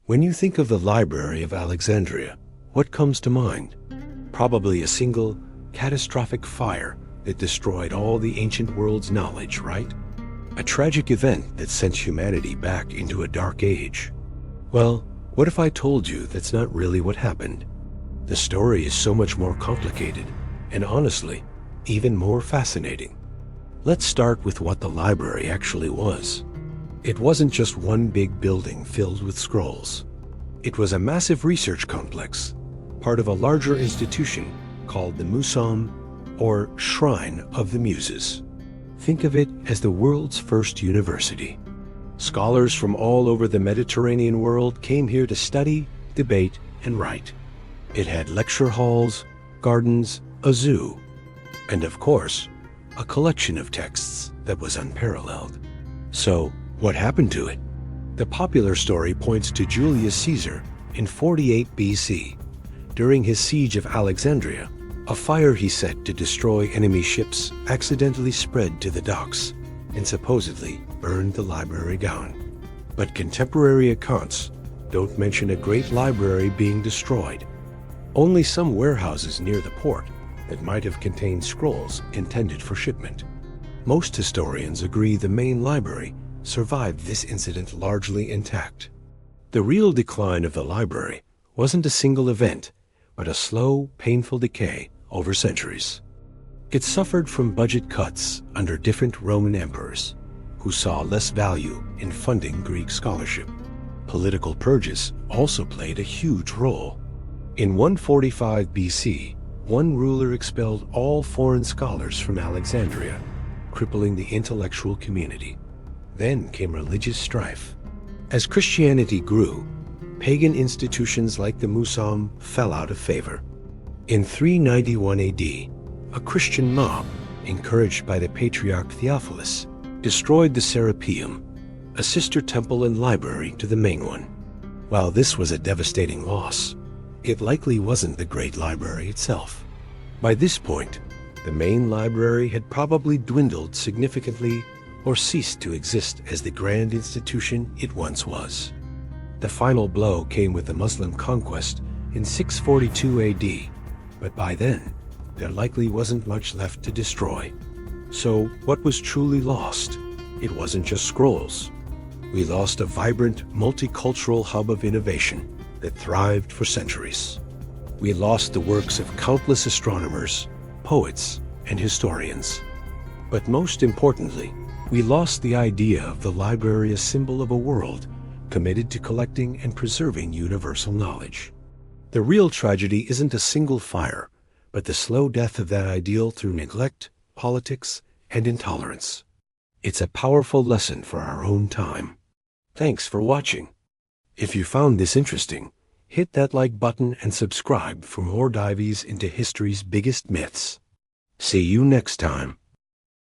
When you think of the Library of Alexandria, what comes to mind? Probably a single, catastrophic fire that destroyed all the ancient world's knowledge, right? A tragic event that sent humanity back into a dark age. Well, what if I told you that's not really what happened? The story is so much more complicated, and honestly, even more fascinating. Let's start with what the library actually was. It wasn't just one big building filled with scrolls. It was a massive research complex, part of a larger institution called the Museum, or Shrine of the Muses. Think of it as the world's first university. Scholars from all over the Mediterranean world came here to study, debate, and write. It had lecture halls, gardens, a zoo, and of course, a collection of texts that was unparalleled. So, what happened to it? The popular story points to Julius Caesar in 48 BC. During his siege of Alexandria, a fire he set to destroy enemy ships accidentally spread to the docks and supposedly burned the library down. But contemporary accounts don't mention a great library being destroyed. Only some warehouses near the port that might have contained scrolls intended for shipment. Most historians agree the main library survived this incident largely intact. The real decline of the library wasn't a single event, but a slow, painful decay over centuries. It suffered from budget cuts under different Roman emperors, who saw less value in funding Greek scholarship. Political purges also played a huge role. In 145 BC, one ruler expelled all foreign scholars from Alexandria, crippling the intellectual community. Then came religious strife. As Christianity grew, pagan institutions like the Museum fell out of favor. In 391 AD, a Christian mob, encouraged by the patriarch Theophilus, destroyed the Serapeum, a sister temple and library to the main one. While this was a devastating loss, it likely wasn't the great library itself. By this point, the main library had probably dwindled significantly or ceased to exist as the grand institution it once was. The final blow came with the Muslim conquest in 642 AD, but by then, there likely wasn't much left to destroy. So what was truly lost? It wasn't just scrolls. We lost a vibrant, multicultural hub of innovation that thrived for centuries. We lost the works of countless astronomers, poets, and historians. But most importantly, we lost the idea of the library as a symbol of a world committed to collecting and preserving universal knowledge. The real tragedy isn't a single fire, but the slow death of that ideal through neglect, politics, and intolerance. It's a powerful lesson for our own time. Thanks for watching. If you found this interesting, hit that like button and subscribe for more dives into history's biggest myths. See you next time.